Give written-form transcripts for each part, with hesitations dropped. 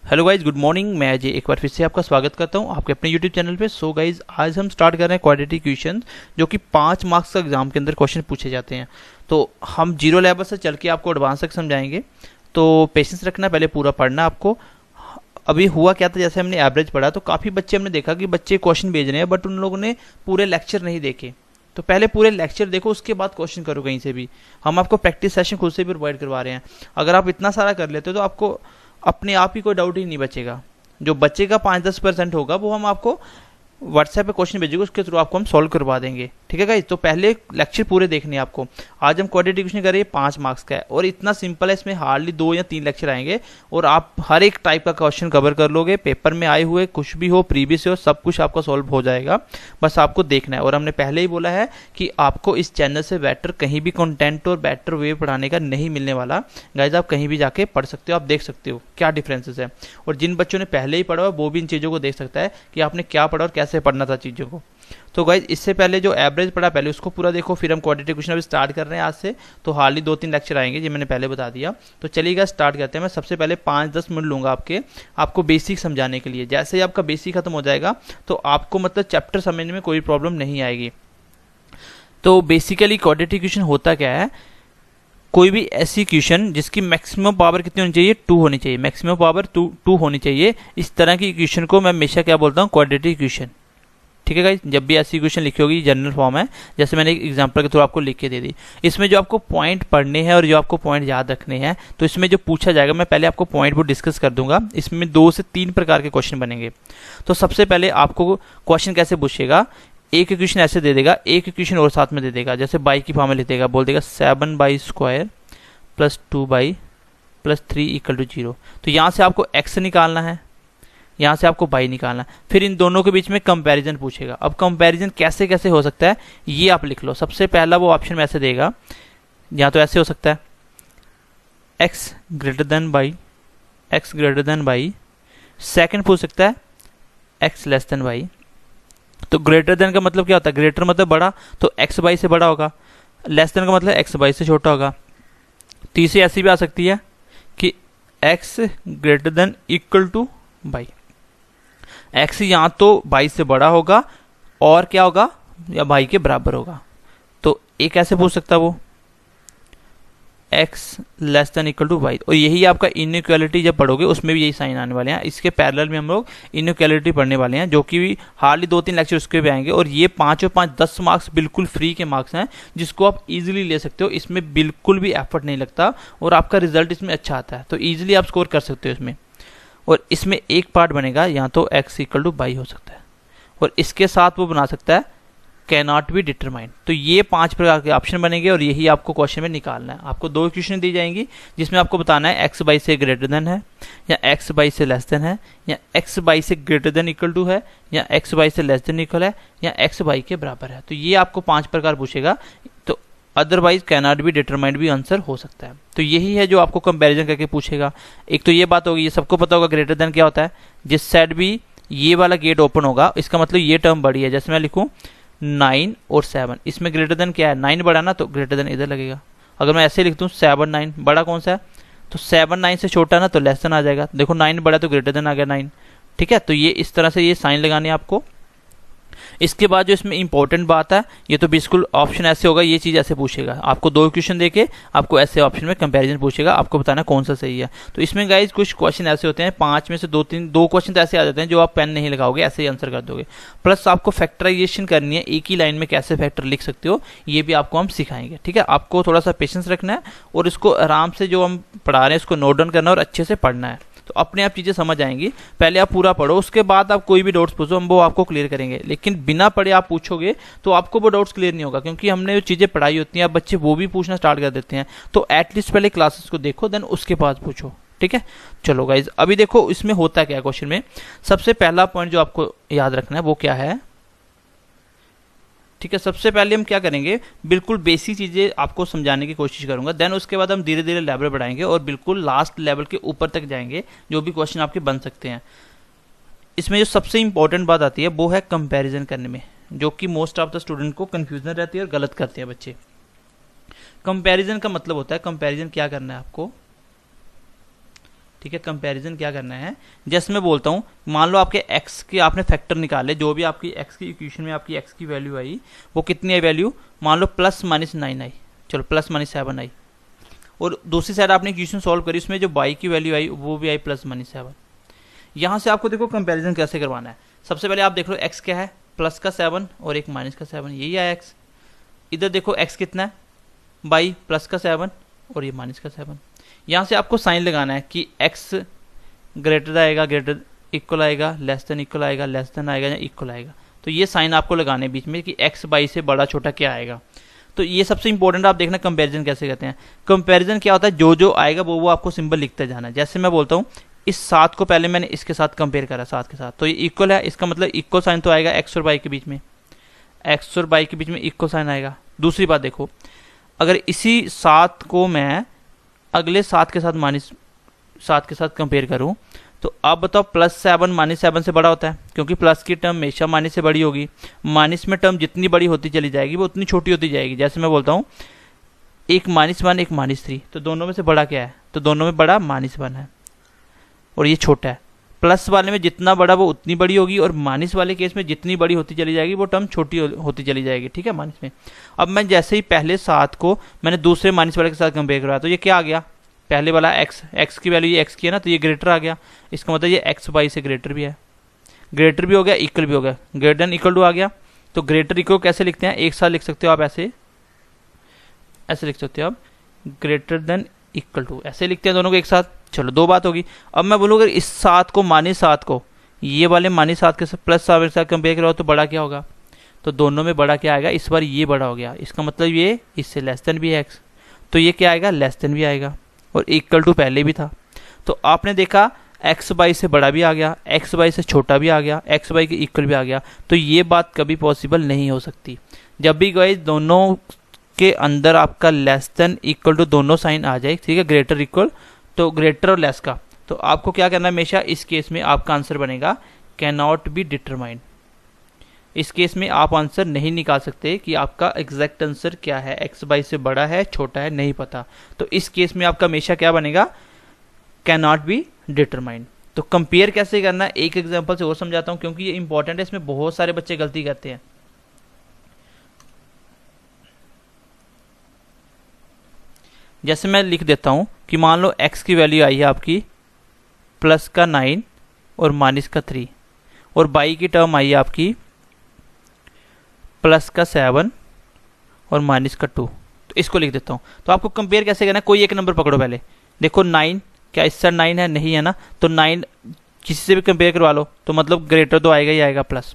Hello guys, good morning. मैं अजय एक बार फिर से आपका स्वागत करता हूं आपके अपने यूट्यूब चैनल पे। सो गाइज, आज हम स्टार्ट कर रहे हैं क्वाड्रेटिक क्वेश्चन, जो कि 5 मार्क्स का एग्जाम के अंदर क्वेश्चन पूछे जाते हैं। तो हम जीरो लेवल से चल के आपको एडवांस तक समझाएंगे, तो पेशेंस रखना, पहले पूरा पढ़ना आपको। अभी हुआ क्या था, जैसे हमने एवरेज पढ़ा तो काफ़ी बच्चे हमने देखा कि बच्चे क्वेश्चन भेज रहे हैं बट उन लोगों ने पूरे लेक्चर नहीं देखे। तो पहले पूरे लेक्चर देखो, उसके बाद क्वेश्चन करो कहीं से भी। हम आपको प्रैक्टिस सेशन खुद से भी प्रोवाइड करवा रहे हैं। अगर आप इतना सारा कर लेते हो तो आपको अपने आप ही कोई डाउट ही नहीं बचेगा। जो बचेगा 5-10% होगा, वो हम आपको व्हाट्सएप पे क्वेश्चन भेजेंगे, उसके थ्रू आपको हम सॉल्व करवा देंगे। ठीक है गाइस, तो पहले लेक्चर पूरे देखने हैं आपको। आज हम क्वाड्रेटिक क्वेश्चन करेंगे, 5 मार्क्स का है और इतना सिंपल है, इसमें हार्डली 2 या 3 लेक्चर आएंगे और आप हर एक टाइप का क्वेश्चन कवर कर लोगे। पेपर में आए हुए कुछ भी हो, प्रीवियस हो, सब कुछ आपका सॉल्व हो जाएगा। बस आपको देखना है। और हमने पहले ही बोला है कि आपको इस चैनल से बेटर कहीं भी कंटेंट और बेटर वे पढ़ाने का नहीं मिलने वाला। गाइज, आप कहीं भी जाके पढ़ सकते हो, आप देख सकते हो क्या डिफरेंसेस है। और जिन बच्चों ने पहले ही पढ़ा वो भी इन चीज़ों को देख सकता है कि आपने क्या पढ़ा और कैसे पढ़ना था चीज़ों को। तो गाइज, इससे पहले जो एवरेज पढ़ा पहले उसको पूरा देखो, फिर हम क्वाड्रेटिक क्वेश्चन अभी स्टार्ट कर रहे हैं आज से। तो हार्डली 2-3 लेक्चर आएंगे, ये मैंने पहले बता दिया। तो चलिएगा स्टार्ट करते हैं। मैं सबसे पहले 5-10 मिनट लूंगा आपको बेसिक समझाने के लिए। जैसे ही आपका बेसिक खत्म हो जाएगा तो आपको मतलब चैप्टर समझने में कोई प्रॉब्लम नहीं आएगी। तो बेसिकली क्वाड्रेटिक क्वेश्चन होता क्या है, कोई भी ऐसी क्वेश्चन जिसकी मैक्सिमम पावर कितनी होनी चाहिए, 2 होनी चाहिए। मैक्सिमम पावर 2 होनी चाहिए। इस तरह की क्वेश्चन को मैं हमेशा क्या बोलता हूँ, क्वाड्रेटिक क्वेश्चन। ठीक है गाइस, जब भी ऐसी क्वेश्चन लिखी होगी, जनरल फॉर्म है, जैसे मैंने एक एग्जांपल के थ्रू आपको लिख के दे दी। इसमें जो आपको पॉइंट पढ़ने हैं और जो आपको पॉइंट याद रखने हैं, तो इसमें जो पूछा जाएगा, मैं पहले आपको पॉइंट को डिस्कस कर दूंगा। इसमें 2 से 3 प्रकार के क्वेश्चन बनेंगे। तो सबसे पहले आपको क्वेश्चन कैसे पूछेगा, एक क्वेश्चन ऐसे दे देगा, एक क्वेश्चन और साथ में दे देगा। जैसे बाई की फॉर्म में लिख देगा, बोल देगा 7/² + 2 + 3 = 0। तो यहाँ से आपको x निकालना है, यहाँ से आपको बाई निकालना है। फिर इन दोनों के बीच में कंपैरिजन पूछेगा। अब कंपैरिजन कैसे कैसे हो सकता है ये आप लिख लो। सबसे पहला वो ऑप्शन में ऐसे देगा, या तो ऐसे हो सकता है x greater than y। Second पूछ सकता है x less than y। तो ग्रेटर देन का मतलब क्या होता है, ग्रेटर मतलब बड़ा, तो x बाई से बड़ा होगा। लेस देन का मतलब x बाई से छोटा होगा। तीसरी ऐसी भी आ सकती है कि x > y। x या तो बाई से बड़ा होगा और क्या होगा, या बाई के बराबर होगा। तो एक ऐसे पूछ सकता है वो x < y। और यही आपका इनइक्वालिटी जब पढ़ोगे उसमें भी यही साइन आने वाले हैं। इसके पैरेलल में हम लोग इनइक्वालिटी पढ़ने वाले हैं, जो कि हार्डली 2-3 लेक्चर उसके भी आएंगे। और ये 5 और 5 10 मार्क्स बिल्कुल फ्री के मार्क्स हैं, जिसको आप इजीली ले सकते हो। इसमें बिल्कुल भी एफर्ट नहीं लगता और आपका रिजल्ट इसमें अच्छा आता है। तो ईजिली आप स्कोर कर सकते हो इसमें। और इसमें एक पार्ट बनेगा, या तो x = y हो सकता है, और इसके साथ वो बना सकता है कैन नॉट बी डिटरमाइंड। तो ये 5 प्रकार के ऑप्शन बनेंगे और यही आपको क्वेश्चन में निकालना है। आपको 2 क्वेश्चन दी जाएंगी, जिसमें आपको बताना है x बाई से ग्रेटर देन है, या x बाई से लेस देन है, या x बाई से ग्रेटर देन इक्वल टू है, या x बाई से लेस देन इक्वल है, या x बाई के बराबर है। तो ये आपको 5 प्रकार पूछेगा। तो otherwise can not be determined भी आंसर हो सकता है। तो यही है जो आपको कंपैरिजन करके पूछेगा। एक तो ये बात होगी, ये सबको पता होगा ग्रेटर देन क्या होता है। जिस साइड भी ये वाला गेट ओपन होगा, इसका मतलब ये टर्म बड़ी है। जैसे मैं लिखूं 9 और 7, इसमें ग्रेटर देन क्या है, 9 बड़ा ना, तो ग्रेटर देन इधर लगेगा। अगर मैं ऐसे लिख दूं 7-9, बड़ा कौन सा है, तो 7-9 से छोटा ना, तो लेस देन आ जाएगा। देखो 9 बड़ा तो ग्रेटर देन आ गया 9। ठीक है, तो ये इस तरह से ये साइन लगाने आपको। इसके बाद जो इसमें इंपॉर्टेंट बात है, ये तो बिल्कुल ऑप्शन ऐसे होगा, ये चीज़ ऐसे पूछेगा। आपको 2 क्वेश्चन देके आपको ऐसे ऑप्शन में कंपैरिजन पूछेगा, आपको बताना कौन सा सही है। तो इसमें गाइज कुछ क्वेश्चन ऐसे होते हैं, 5 में से 2 क्वेश्चन तो ऐसे आ जाते हैं जो आप पेन नहीं लगाओगे, ऐसे ही आंसर कर दोगे। प्लस आपको फैक्टराइजेशन करनी है, एक ही लाइन में कैसे फैक्टर लिख सकते हो, ये भी आपको हम सिखाएंगे। ठीक है, आपको थोड़ा सा पेशेंस रखना है और इसको आराम से जो हम पढ़ा रहे हैं उसको नोट डाउन करना और अच्छे से पढ़ना है। तो अपने आप चीज़ें समझ आएंगी। पहले आप पूरा पढ़ो, उसके बाद आप कोई भी डाउट्स पूछो, हम वो आपको क्लियर करेंगे। लेकिन बिना पढ़े आप पूछोगे तो आपको वो डाउट्स क्लियर नहीं होगा, क्योंकि हमने जो चीज़ें पढ़ाई होती हैं अब बच्चे वो भी पूछना स्टार्ट कर देते हैं। तो एटलीस्ट पहले क्लासेस को देखो, देन उसके बाद पूछो। ठीक है, चलो गाइज, अभी देखो इसमें होता क्या है क्वेश्चन में। सबसे पहला पॉइंट जो आपको याद रखना है वो क्या है, ठीक है। सबसे पहले हम क्या करेंगे, बिल्कुल बेसिक चीज़ें आपको समझाने की कोशिश करूंगा। देन उसके बाद हम धीरे धीरे लेवल बढ़ाएंगे और बिल्कुल लास्ट लेवल के ऊपर तक जाएंगे, जो भी क्वेश्चन आपके बन सकते हैं। इसमें जो सबसे इंपॉर्टेंट बात आती है वो है कंपैरिजन करने में, जो कि मोस्ट ऑफ द स्टूडेंट को कंफ्यूजन रहती है और गलत करते हैं बच्चे। कंपैरिजन का मतलब होता है, कंपैरिजन क्या करना है आपको, ठीक है। कंपैरिजन क्या करना है, जैसे मैं बोलता हूँ मान लो आपके x के आपने फैक्टर निकाले, जो भी आपकी x की इक्वेशन में आपकी x की वैल्यू आई वो कितनी आई वैल्यू, मान लो +-9 आई, चलो +-7 आई, और दूसरी साइड आपने इक्वेशन सॉल्व करी, उसमें जो y की वैल्यू आई वो भी आई +-7। यहाँ से आपको देखो कंपैरिजन कैसे करवाना है। सबसे पहले आप देख लो x क्या है, +7 और एक -7, यही आया x। इधर देखो x कितना है, y +7 और ये -7। यहाँ से आपको साइन लगाना है कि x ग्रेटर आएगा, ग्रेटर इक्वल आएगा, लेस देन इक्वल आएगा, लेस देन आएगा या इक्वल आएगा। तो ये साइन आपको लगाने बीच में कि x y से बड़ा छोटा क्या आएगा। तो ये सबसे इंपॉर्टेंट आप देखना कंपैरिजन कैसे करते हैं। कंपैरिजन क्या होता है, जो जो आएगा वो आपको सिंबल लिखते जाना है। जैसे मैं बोलता हूँ इस 7 को पहले मैंने इसके साथ कंपेयर करा, 7 के साथ, तो ये इक्वल है, इसका मतलब इक्वल साइन तो आएगा x और y के बीच में, x और y के बीच में इक्वल साइन आएगा। दूसरी बात देखो, अगर इसी 7 को मैं अगले 7 के साथ -7 के साथ कंपेयर करूं तो अब बताओ +7 -7 से बड़ा होता है, क्योंकि प्लस की टर्म हमेशा माइनस से बड़ी होगी। माइनस में टर्म जितनी बड़ी होती चली जाएगी वो उतनी छोटी होती जाएगी। जैसे मैं बोलता हूँ एक -1 एक -3, तो दोनों में से बड़ा क्या है, तो दोनों में बड़ा -1 है और ये छोटा है। प्लस वाले में जितना बड़ा वो उतनी बड़ी होगी, और माइनस वाले केस में जितनी बड़ी होती चली जाएगी वो टर्म छोटी होती चली जाएगी, ठीक है, माइनस में। अब मैं जैसे ही पहले 7 को मैंने दूसरे माइनस वाले के साथ कंपेयर करवाया तो ये क्या आ गया, पहले वाला x की वैल्यू ये x की है ना, तो ये ग्रेटर आ गया। इसका मतलब ये x y से ग्रेटर भी है, ग्रेटर भी हो गया, इक्वल भी हो गया, ग्रेटर देन इक्वल टू आ गया। तो ग्रेटर इक्वल कैसे लिखते हैं, एक साथ लिख सकते हो आप, ऐसे लिख सकते हो आप, ग्रेटर देन इक्वल टू, ऐसे लिखते हैं दोनों को एक साथ। चलो दो बात होगी। अब मैं बोलूँ अगर इस 7 को -7 को ये वाले -7 के साथ +7 के साथ कंपेयर करो तो बड़ा क्या होगा, तो दोनों में बड़ा क्या आएगा, इस बार ये बड़ा हो गया, इसका मतलब ये इससे लेस देन भी है x, तो ये क्या आएगा, लेस देन भी आएगा, और इक्वल टू पहले भी था। तो आपने देखा x y से बड़ा भी आ गया, x y से छोटा भी आ गया, x y के इक्वल भी आ गया। तो ये बात कभी पॉसिबल नहीं हो सकती। जब भी गाइस दोनों के अंदर आपका लेस देन इक्वल टू दोनों साइन आ जाए, ठीक है, ग्रेटर इक्वल, तो ग्रेटर और लेस का, तो आपको क्या करना है, हमेशा इस केस में आपका आंसर बनेगा कैन नॉट बी डिटरमाइंड। इस केस में आप आंसर नहीं निकाल सकते कि आपका एग्जैक्ट आंसर क्या है, x y से बड़ा है छोटा है नहीं पता, तो इस केस में आपका हमेशा क्या बनेगा, कैन नॉट बी डिटरमाइंड। तो कंपेयर कैसे करना है एक एग्जांपल से और समझाता हूं, क्योंकि ये इंपॉर्टेंट है, इसमें बहुत सारे बच्चे गलती करते हैं। जैसे मैं लिख देता हूं कि मान लो x की वैल्यू आई है आपकी +9 और -3, और y की टर्म आई है आपकी +7 और -2, तो इसको लिख देता हूँ। तो आपको कंपेयर कैसे करना है, कोई एक नंबर पकड़ो पहले, देखो 9, क्या इससे 9 है, नहीं है ना, तो 9 किसी से भी कंपेयर करवा लो तो मतलब ग्रेटर तो आएगा ही आएगा, प्लस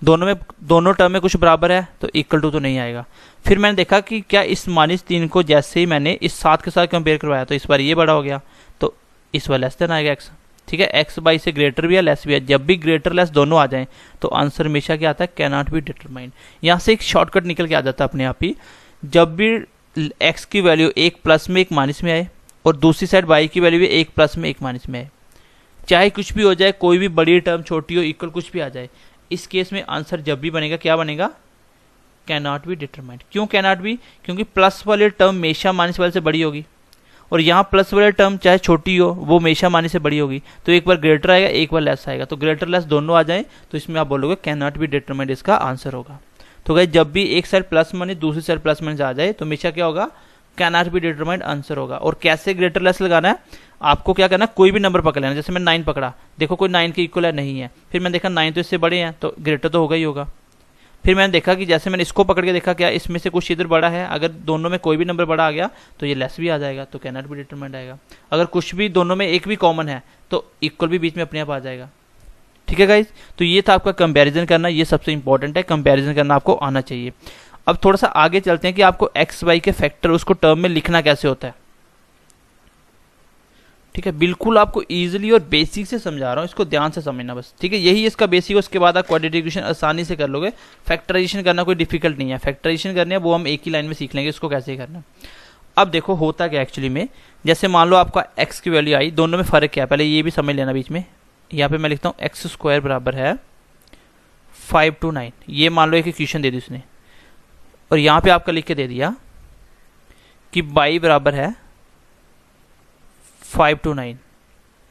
दोनों टर्म में कुछ बराबर है तो इक्वल टू तो नहीं आएगा। फिर मैंने देखा कि क्या इस -3 को जैसे ही मैंने इस 7 के साथ कंपेयर करवाया तो इस बार ये बड़ा हो गया, तो इस बार लेस देन आएगा x, ठीक है, x y से ग्रेटर भी है लेस भी है। जब भी ग्रेटर लेस दोनों आ जाएं तो आंसर हमेशा क्या आता है, कैन नॉट बी डिटरमाइंड। यहाँ से एक शॉर्टकट निकल के आ जाता है अपने आप ही। जब भी x की वैल्यू एक प्लस में एक माइनस में आए और दूसरी साइड y की वैल्यू भी एक प्लस में एक माइनस में आए, चाहे कुछ भी हो जाए, कोई भी बड़ी टर्म छोटी हो इक्वल कुछ भी आ जाए, इस केस में आंसर जब भी बनेगा क्या बनेगा, कैन नॉट बी डिटरमाइंड। क्यों कैन नॉट बी, क्योंकि प्लस वाले टर्म हमेशा माइनस वाले से बड़ी होगी, और यहाँ प्लस वाले टर्म चाहे छोटी हो वो हमेशा माइनस से बड़ी होगी। तो एक बार ग्रेटर आएगा एक बार लेस आएगा, तो ग्रेटर लेस दोनों आ जाए तो इसमें आप बोलोगे कैन नॉट बी डिटरमाइंड, इसका आंसर होगा। तो गाइस जब भी एक साइड प्लस माइनस दूसरी साइड प्लस माइनस आ जाए तो हमेशा क्या होगा, can not be determined answer होगा। और कैसे ग्रेटर लेस लगाना है, आपको क्या करना है, कोई भी नंबर पकड़ लेना। जैसे मैं 9 पकड़ा, देखो कोई 9 के इक्वल है नहीं है, फिर मैंने देखा 9 तो इससे बड़े हैं तो ग्रेटर तो होगा ही होगा। फिर मैंने देखा कि जैसे मैंने इसको पकड़ के देखा क्या इसमें से कुछ इधर बड़ा है, अगर दोनों में कोई भी नंबर बड़ा आ गया तो ये लेस भी आ जाएगा, तो कैन नॉट बी डिटरमाइंड आएगा। अगर कुछ भी दोनों में एक भी कॉमन है तो इक्वल भी बीच में अपने आप आ जाएगा, ठीक है गाइज। तो ये था आपका कंपैरिजन करना, ये सबसे इंपॉर्टेंट है, कंपैरिजन करना आपको आना चाहिए। अब थोड़ा सा आगे चलते हैं कि आपको एक्स वाई के फैक्टर उसको टर्म में लिखना कैसे होता है, ठीक है। बिल्कुल आपको इजीली और बेसिक से समझा रहा हूँ, इसको ध्यान से समझना बस, ठीक है। यही इसका बेसिक है, उसके बाद आप क्वाड्रेटिक इक्वेशन आसानी से कर लोगे। फैक्टराइजेशन करना कोई डिफिकल्ट नहीं है, फैक्टराइजेशन करनी है वो हम एक ही लाइन में सीख लेंगे इसको कैसे करना। अब देखो होता क्या एक्चुअली में, जैसे मान लो आपका x की वैल्यू आई, दोनों में फर्क क्या है पहले ये भी समझ लेना बीच में। यहाँ पे मैं लिखता हूँ x² बराबर है 5 to 9, ये मान लो एक इक्वेशन दे दी उसने, और यहाँ पे आपका लिख के दे दिया कि y बराबर है 5 to 9,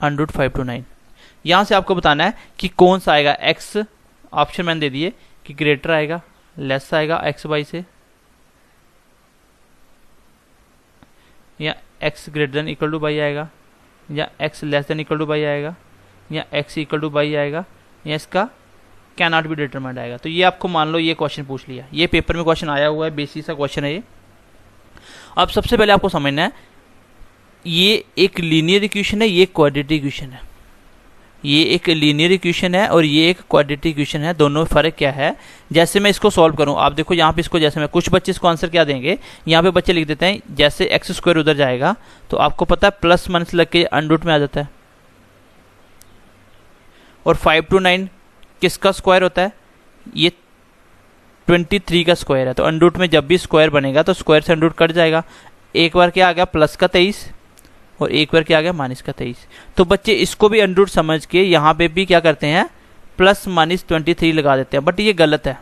अंडर रूट 5 to 9। यहाँ से आपको बताना है कि कौन सा आएगा। एक्स ऑप्शन मैंने दे दिए कि ग्रेटर आएगा, लेस आएगा एक्स बाई से, या x greater than equal two by आएगा, या x less than equal two by आएगा, या एक्स इक्वल टू बाई आएगा, या इसका कैन नॉट बी डिटरमाइंड आएगा। तो ये आपको मान लो ये क्वेश्चन पूछ लिया, ये पेपर में क्वेश्चन आया हुआ है, बेसिक सा क्वेश्चन है ये। अब सबसे पहले आपको समझना है ये एक लीनियर इक्वेशन है, ये क्वाड्रेटिक इक्वेशन है। ये एक लीनियर इक्वेशन है और ये एक क्वाड्रेटिक इक्वेशन है, दोनों में फ़र्क क्या है। जैसे मैं इसको सॉल्व करूं, आप देखो यहाँ पे इसको, जैसे मैं कुछ बच्चे इसको आंसर क्या देंगे, यहाँ पे बच्चे लिख देते हैं जैसे एक्स स्क्वायर उधर जाएगा तो आपको पता है प्लस माइनस लग के अंडर रूट में आ जाता है। और 5 to 9 किसका स्क्वायर होता है, ये 23 का स्क्वायर है। तो अंडर रूट में जब भी स्क्वायर बनेगा तो स्क्वायर से अंडर रूट कट जाएगा। एक बार क्या आ गया प्लस का 23 और एक बार क्या आ गया माइनस का 23। तो बच्चे इसको भी अंडर रूट समझ के यहाँ पे भी क्या करते हैं, प्लस माइनस 23 लगा देते हैं। बट ये गलत है,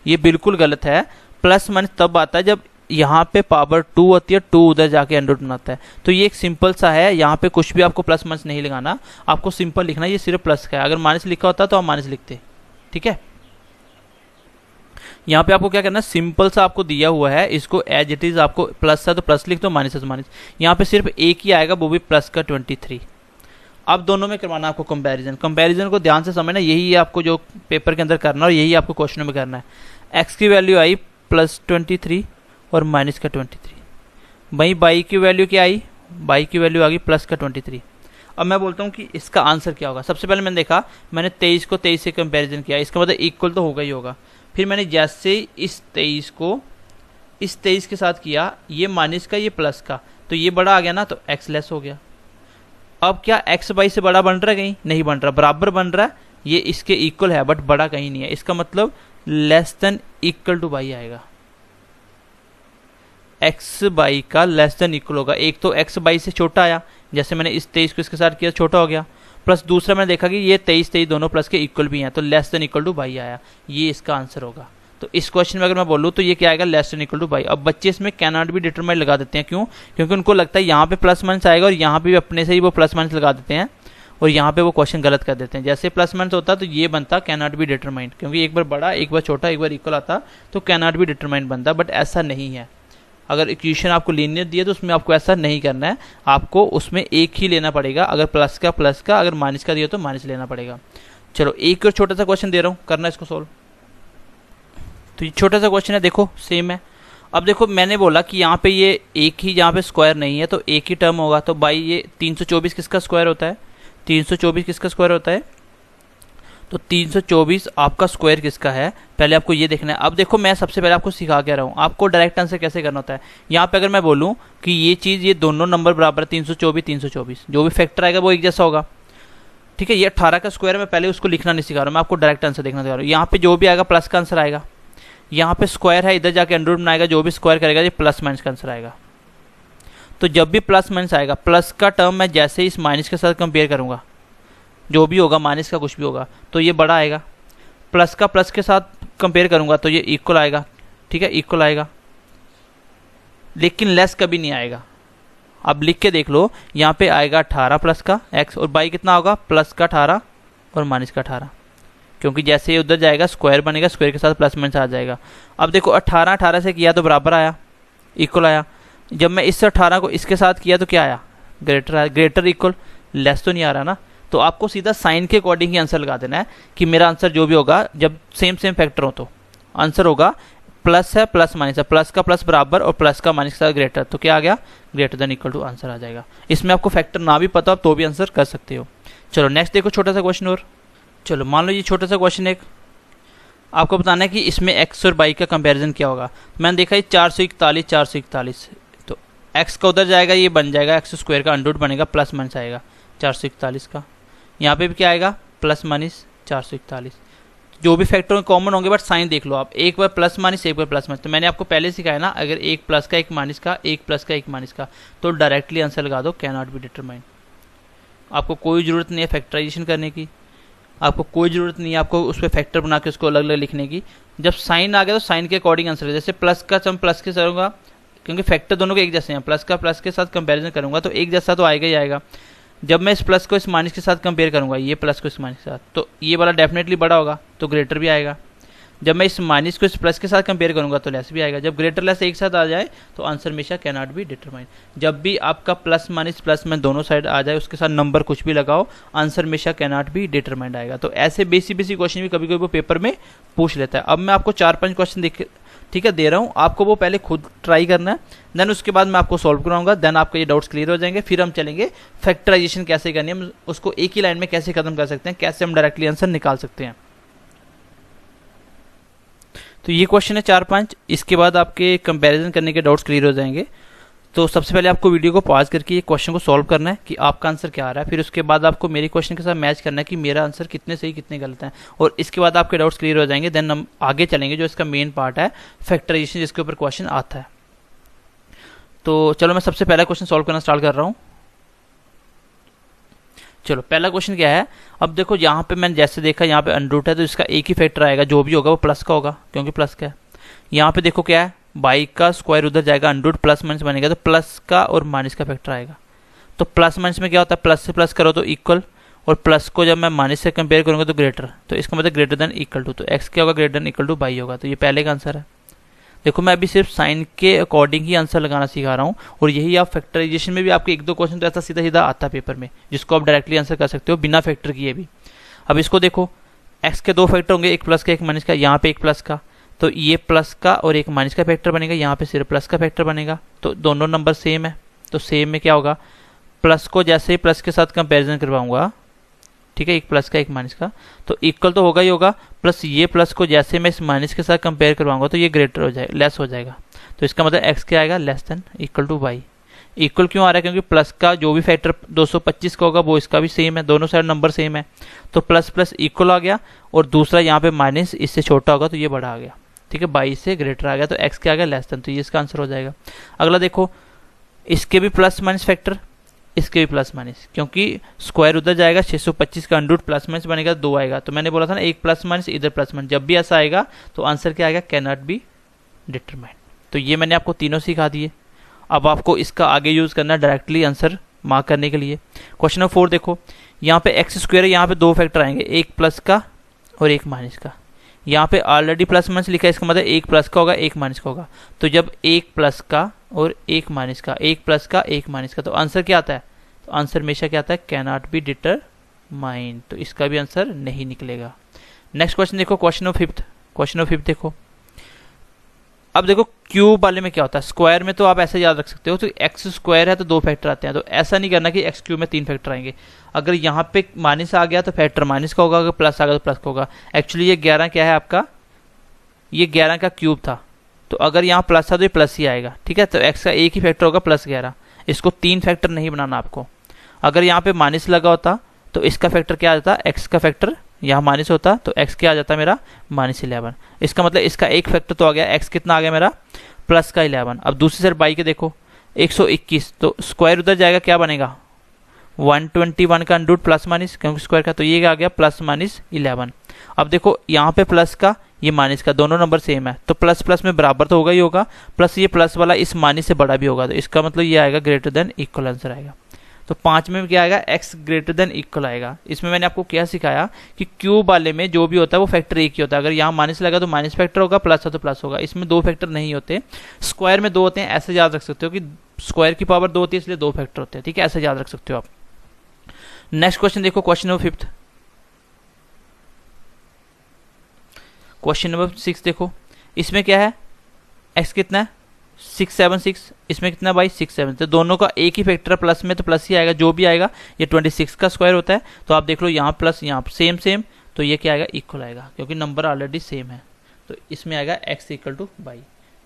ये बिल्कुल गलत है। प्लस माइनस तब आता है जब यहाँ पे पावर 2 होती है, 2 उधर जाके अंडर रूट बनाता है। तो ये एक सिंपल सा है, यहाँ पे कुछ भी आपको प्लस माइनस नहीं लगाना, आपको सिंपल लिखना है, ये सिर्फ प्लस का है। अगर माइनस लिखा होता तो आप माइनस लिखते, ठीक है। यहाँ पे आपको क्या करना है, सिंपल सा आपको दिया हुआ है, इसको एज इट इज आपको प्लस है तो प्लस लिख दो, माइनस है तो माइनस। यहाँ पे सिर्फ एक ही आएगा, वो भी प्लस का 23। अब दोनों में करवाना आपको कंपैरिजन। कंपैरिजन को ध्यान से समझना, यही है आपको जो पेपर के अंदर करना और यही आपको क्वेश्चन में करना है। एक्स की वैल्यू आई प्लस 23 और माइनस का 23, वहीं बाई की वैल्यू क्या आई, बाई की वैल्यू आ गई प्लस का 23। अब मैं बोलता हूँ कि इसका आंसर क्या होगा। सबसे पहले मैंने देखा, मैंने 23 को 23 से कंपैरिजन किया, इसका मतलब इक्वल तो होगा ही होगा। फिर मैंने जैसे इस 23 को इस 23 के साथ किया, ये माइनस का ये प्लस का, तो ये बड़ा आ गया ना, तो एक्स लेस हो गया। अब क्या एक्स बाई से बड़ा बन रहा है, कहीं नहीं बन रहा, बराबर बन रहा है, ये इसके इक्वल है बट बड़ा कहीं नहीं है। इसका मतलब less than equal two by आएगा, एक्स बाई का लेस देन इक्वल होगा। एक तो एक्स बाई से छोटा आया, जैसे मैंने इस 23 को इसके साथ किया, छोटा हो गया। प्लस दूसरा मैंने देखा कि ये 23 दोनों प्लस के इक्वल भी हैं, तो less than equal two by आया, ये इसका आंसर होगा। तो इस क्वेश्चन में अगर मैं बोलूँ तो ये क्या आएगा, less than equal two by. अब बच्चे इसमें कैन नॉट बी डिटरमाइंड लगा देते हैं, क्यों, क्योंकि उनको लगता है यहाँ पे प्लस माइनस आएगा और यहाँ पे भी अपने से ही वो प्लस माइनस लगा देते हैं और यहाँ पे वो क्वेश्चन गलत कर देते हैं। जैसे प्लस माइनस होता तो ये बनता कैन नॉट बी डिटरमाइंड, क्योंकि एक बार बड़ा एक बार छोटा एक बार इक्वल आता तो कैन नॉट बी डिटरमाइंड बनता, बट ऐसा नहीं है। अगर इक्वेशन आपको लीनियर दिए तो उसमें आपको ऐसा नहीं करना है, आपको उसमें एक ही लेना पड़ेगा। अगर प्लस का, अगर माइनस का दिया तो माइनस लेना पड़ेगा। चलो एक और छोटा सा क्वेश्चन दे रहा हूँ, करना इसको सोल्व। तो ये छोटा सा क्वेश्चन है, देखो सेम है। अब देखो मैंने बोला कि यहाँ पे ये एक ही, यहाँ पे स्क्वायर नहीं है तो एक ही टर्म होगा। तो बाई ये 324 किसका स्क्वायर होता है, 324 किसका स्क्वायर होता है, तो 324 आपका स्क्वायर किसका है, पहले आपको ये देखना है। अब देखो मैं सबसे पहले आपको सिखा के रहा हूँ आपको डायरेक्ट आंसर कैसे करना होता है। यहाँ पे अगर मैं बोलूँ कि ये चीज़, ये दोनों नंबर बराबर 324 जो भी फैक्टर आएगा वो एक जैसा होगा, ठीक है। ये 18 का स्क्वायर है, मैं पहले उसको लिखना नहीं सिखा रहा हूँ, मैं आपको डायरेक्ट आंसर देखना सिखा रहा हूँ। यहाँ पे जो भी आएगा प्लस का आंसर आएगा, यहाँ पे स्क्वायर है, इधर जाके अंडर रूट बनाएगा, जो भी स्क्वायर करेगा ये प्लस माइनस का आंसर आएगा। तो जब भी प्लस माइनस आएगा, प्लस का टर्म मैं जैसे इस माइनस के साथ कंपेयर करूँगा, जो भी होगा माइनस का कुछ भी होगा तो ये बड़ा आएगा। प्लस का प्लस के साथ कंपेयर करूंगा तो ये इक्वल आएगा, ठीक है, इक्वल आएगा, लेकिन लेस कभी नहीं आएगा। अब लिख के देख लो, यहाँ पे आएगा 18 प्लस का x और बाई कितना होगा, प्लस का 18 और माइनस का 18, क्योंकि जैसे ये उधर जाएगा स्क्वायर बनेगा, स्क्वायर के साथ प्लस माइनस आ जाएगा। अब देखो 18 से किया तो बराबर आया, इक्वल आया। जब मैं इस 18 को इसके साथ किया तो क्या आया, ग्रेटर आया, ग्रेटर इक्वल, लेस तो नहीं आ रहा ना। तो आपको सीधा साइन के अकॉर्डिंग ही आंसर लगा देना है कि मेरा आंसर जो भी होगा, जब सेम फैक्टर हो तो आंसर होगा प्लस है प्लस माइनस है, प्लस का प्लस बराबर और प्लस का माइनस का ग्रेटर, तो क्या आ गया, greater than equal to answer आ जाएगा। इसमें आपको फैक्टर ना भी पता हो तो भी आंसर कर सकते हो। चलो नेक्स्ट देखो छोटा सा क्वेश्चन और। चलो मान लो ये छोटा सा क्वेश्चन एक, आपको बताना है कि इसमें एक्स और बाई का कंपेरिजन क्या होगा। मैंने देखा ये 441 तो एक्स का उधर जाएगा, ये बन जाएगा एक्स स्क्वायर का अंडर रूट बनेगा, प्लस माइनस आएगा 441 का। यहाँ पे भी क्या आएगा, प्लस माइनस 441, जो भी फैक्टर कॉमन होंगे, बट साइन देख लो आप, एक बार प्लस माइनस एक बार प्लस माइनस। तो मैंने आपको पहले सिखाया ना, अगर एक प्लस का एक माइनस का, एक प्लस का एक माइनस का, तो डायरेक्टली आंसर लगा दो कैन नॉट बी डिटरमाइंड। आपको कोई ज़रूरत नहीं है फैक्टराइजेशन करने की, आपको कोई ज़रूरत नहीं है आपको उस पर फैक्टर बना के उसको अलग अलग लिखने की। जब साइन आ गया तो साइन के अकॉर्डिंग आंसर है। जैसे प्लस का सम प्लस के करूँगा, क्योंकि फैक्टर दोनों के एक जैसे हैं, प्लस का प्लस के साथ कंपैरिजन करूँगा तो एक जैसा तो आएगा ही आएगा। जब मैं इस प्लस को इस माइनस के साथ कंपेयर करूंगा, ये प्लस को इस माइनस के साथ, तो ये वाला डेफिनेटली बड़ा होगा तो ग्रेटर भी आएगा। जब मैं इस माइनस को इस प्लस के साथ कंपेयर करूंगा तो लेस भी आएगा। जब ग्रेटर लेस एक साथ आ जाए तो आंसर हमेशा कैन नॉट बी डिटरमाइन। जब भी आपका प्लस माइनस प्लस में दोनों साइड आ जाए, उसके साथ नंबर कुछ भी लगाओ, आंसर हमेशा कैन नॉट बी डिटरमाइंड आएगा। तो ऐसे बेसिक क्वेश्चन भी कभी कभी वो पेपर में पूछ लेता है। अब मैं आपको 4-5 क्वेश्चन ठीक है दे रहा हूँ, आपको वो पहले खुद ट्राई करना है, देन उसके बाद मैं आपको सॉल्व कराऊंगा, देन आपके ये डाउट्स क्लियर हो जाएंगे। फिर हम चलेंगे फैक्टराइजेशन कैसे करनी है, उसको एक ही लाइन में कैसे खत्म कर सकते हैं, कैसे हम डायरेक्टली आंसर निकाल सकते हैं। तो ये क्वेश्चन है 4-5, इसके बाद आपके कंपैरिजन करने के डाउट्स क्लियर हो जाएंगे। तो सबसे पहले आपको वीडियो को पॉज करके ये क्वेश्चन को सॉल्व करना है कि आपका आंसर क्या आ रहा है। फिर उसके बाद आपको मेरे क्वेश्चन के साथ मैच करना है कि मेरा आंसर कितने सही कितने गलत हैं, और इसके बाद आपके डाउट्स क्लियर हो जाएंगे। देन हम आगे चलेंगे, जो इसका मेन पार्ट है फैक्टराइजेशन, जिसके ऊपर क्वेश्चन आता है। तो चलो मैं सबसे पहला क्वेश्चन सॉल्व करना स्टार्ट कर रहा हूँ। चलो पहला क्वेश्चन क्या है, अब देखो यहाँ पे मैंने जैसे देखा यहाँ पे अंडर रूट है, तो इसका एक ही फैक्टर आएगा, जो भी होगा वो प्लस का होगा क्योंकि प्लस का है। यहाँ पे देखो क्या है, बाई का स्क्वायर उधर जाएगा, अंडर रूट प्लस माइनस बनेगा, तो प्लस का और माइनस का फैक्टर आएगा। तो प्लस माइनस में क्या होता है, प्लस से प्लस करो तो इक्वल, और प्लस को जब मैं माइनस से कंपेयर करूंगा तो ग्रेटर, तो इसका मतलब ग्रेटर देन इक्वल टू, तो एक्स क्या होगा, greater than equal two by होगा। तो ये पहले का आंसर है। देखो मैं अभी सिर्फ साइन के अकॉर्डिंग ही आंसर लगाना सिखा रहा हूँ, और यही आप फैक्टराइजेशन में भी आपके 1-2 क्वेश्चन तो ऐसा सीधा सीधा आता है पेपर में, जिसको आप डायरेक्टली आंसर कर सकते हो बिना फैक्टर किए भी। अब इसको देखो, एक्स के 2 फैक्टर होंगे, एक प्लस का एक माइनस का, यहाँ पे एक प्लस का, तो ये प्लस का और एक माइनस का फैक्टर बनेगा, यहाँ पे सिर्फ प्लस का फैक्टर बनेगा। तो दोनों नंबर सेम है, तो सेम में क्या होगा, प्लस को जैसे ही प्लस के साथ कंपेरिजन करवाऊंगा, ठीक है, एक प्लस का एक माइनस का, तो इक्वल तो होगा ही होगा, प्लस ये प्लस को जैसे मैं इस माइनस के साथ कंपेयर करवाऊंगा तो ये ग्रेटर हो जाएगा, लेस हो जाएगा। तो इसका मतलब एक्स क्या आएगा, less than equal to y. Equal क्यों आ रहा है, क्योंकि प्लस का जो भी फैक्टर 225 का होगा वो इसका भी सेम है, दोनों साइड नंबर सेम है, तो प्लस प्लस इक्वल आ गया, और दूसरा यहाँ पे माइनस इससे छोटा होगा तो ये बड़ा आ गया, ठीक है, 22 से ग्रेटर आ गया, तो एक्स क्या आ गया, लेस देन, तो ये इसका आंसर हो जाएगा। अगला देखो, इसके भी प्लस माइनस फैक्टर, इसके भी प्लस माइनस, क्योंकि स्क्वायर उधर जाएगा, 625 का अंडर रूट प्लस माइनस बनेगा 2 आएगा, तो मैंने बोला था ना एक प्लस माइनस इधर प्लस माइनस, जब भी ऐसा आएगा तो आंसर क्या आएगा, कैन नॉट बी डिटरमाइंड। तो ये मैंने आपको तीनों सिखा दिए। अब आपको इसका आगे यूज करना है डायरेक्टली आंसर मार्क करने के लिए। क्वेश्चन नंबर 4 देखो, यहाँ पे एक्स स्क्वायर है, यहाँ पे 2 फैक्टर आएंगे, एक प्लस का और एक माइनस का। यहाँ पे ऑलरेडी प्लस माइनस लिखा है, इसका मतलब एक प्लस का होगा एक माइनस का होगा, तो जब एक प्लस का और एक माइनस का, एक प्लस का एक माइनस का, तो आंसर क्या आता है, तो आंसर हमेशा क्या आता है, कैन नॉट बी डिटरमाइंड, तो इसका भी आंसर नहीं निकलेगा। नेक्स्ट क्वेश्चन देखो, क्वेश्चन नंबर 5 देखो। अब देखो क्यूब वाले में क्या होता है, स्क्वायर में तो आप ऐसे याद रख सकते हो, तो एक्स स्क्वायर है तो 2 फैक्टर आते हैं, तो ऐसा नहीं करना कि एक्स क्यूब में 3 फैक्टर आएंगे। अगर यहाँ पे माइनस आ गया तो फैक्टर माइनस का होगा, अगर प्लस आ गया तो प्लस का होगा। एक्चुअली ये 11 क्या है आपका, ये 11 का क्यूब था, तो अगर यहाँ प्लस था तो ये प्लस ही आएगा, ठीक है, तो एक्स का एक ही फैक्टर होगा प्लस 11, इसको 3 फैक्टर नहीं बनाना आपको। अगर यहाँ पे माइनस लगा होता तो इसका फैक्टर क्या आ जाता, एक्स का फैक्टर यहाँ माइनस होता तो एक्स क्या आ जाता मेरा, -11। इसका मतलब इसका एक फैक्टर तो आ गया, एक्स कितना आ गया मेरा, प्लस का 11। अब दूसरी साइड बाई के देखो 121, तो स्क्वायर उधर जाएगा, क्या बनेगा 121 का अंडर रूट प्लस माइनस, क्योंकि स्क्वायर का, तो ये आ गया +-11। अब देखो यहाँ पे प्लस का ये माइनस का, दोनों नंबर सेम है, तो प्लस प्लस में बराबर तो होगा ही होगा, प्लस ये प्लस वाला इस माइनस से बड़ा भी होगा, तो इसका मतलब ये आएगा ग्रेटर देन इक्वल आंसर आएगा। तो 5 में क्या आएगा, x ग्रेटर देन इक्वल आएगा। इसमें मैंने आपको क्या सिखाया कि क्यूब वाले में जो भी होता है वो फैक्टर एक ही होता है, अगर यहाँ माइनस लगा तो माइनस फैक्टर होगा, प्लस है तो प्लस होगा, इसमें 2 फैक्टर नहीं होते। स्क्वायर में 2 होते हैं, ऐसे याद रख सकते हो कि स्क्वायर की पावर 2 होती है इसलिए 2 फैक्टर होते हैं, ठीक है, ऐसे याद रख सकते हो आप। नेक्स्ट क्वेश्चन देखो, क्वेश्चन नंबर 5, क्वेश्चन नंबर 6 देखो, इसमें क्या है, x कितना है 676, इसमें कितना भाई 67, तो दोनों का एक ही फैक्टर, प्लस में तो प्लस ही आएगा, जो भी आएगा ये 26 का स्क्वायर होता है, तो आप देख लो यहाँ प्लस यहाँ सेम सेम, तो ये क्या आएगा, इक्वल आएगा, क्योंकि नंबर ऑलरेडी सेम है, तो इसमें आएगा x इक्वल टू बाई।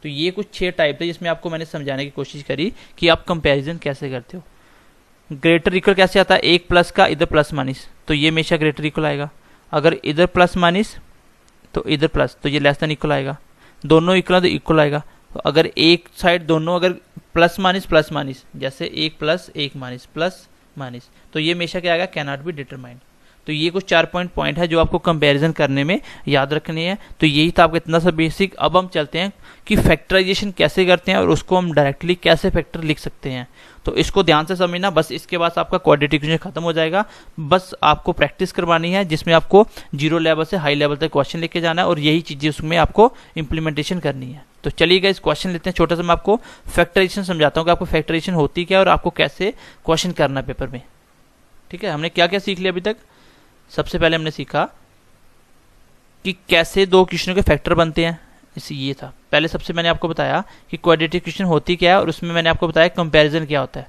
तो ये कुछ 6 टाइप थे जिसमें आपको मैंने समझाने की कोशिश करी कि आप कंपेरिजन कैसे करते हो। ग्रेटर इक्वल कैसे आता है, एक प्लस का इधर प्लस माइनस, तो ये हमेशा ग्रेटर इक्वल आएगा, अगर इधर प्लस माइनस तो इधर प्लस, तो ये लेस देन इक्वल आएगा, दोनों इक्वल तो इक्वल आएगा। तो अगर एक साइड दोनों अगर प्लस माइनस, जैसे एक प्लस एक माइनस प्लस माइनस, तो ये हमेशा क्या आएगा, कैन नॉट बी डिटरमाइंड। तो ये कुछ 4 पॉइंट है जो आपको कंपैरिजन करने में याद रखने हैं। तो यही था आपका इतना सा बेसिक। अब हम चलते हैं कि फैक्टराइजेशन कैसे करते हैं और उसको हम डायरेक्टली कैसे फैक्टर लिख सकते हैं। तो इसको ध्यान से समझना, बस इसके बाद आपका क्वाड्रेटिक इक्वेशन खत्म हो जाएगा। बस आपको प्रैक्टिस करवानी है जिसमें आपको जीरो लेवल से हाई लेवल तक क्वेश्चन लेके जाना है और यही चीजें उसमें आपको इंप्लीमेंटेशन करनी है। तो चलिएगा इस क्वेश्चन लेते हैं। छोटा सा मैं आपको फैक्टराइजेशन समझाता हूँ कि आपको फैक्टराइजेशन होती क्या है और आपको कैसे क्वेश्चन करना है पेपर में। ठीक है, हमने क्या क्या सीख लिया अभी तक। सबसे पहले हमने सीखा कि कैसे दो क्वेश्चनों के फैक्टर बनते हैं, इसे ये था पहले। सबसे मैंने आपको बताया कि क्वाड्रेटिक इक्वेशन होती क्या है और उसमें मैंने आपको बताया कंपैरिजन क्या होता है।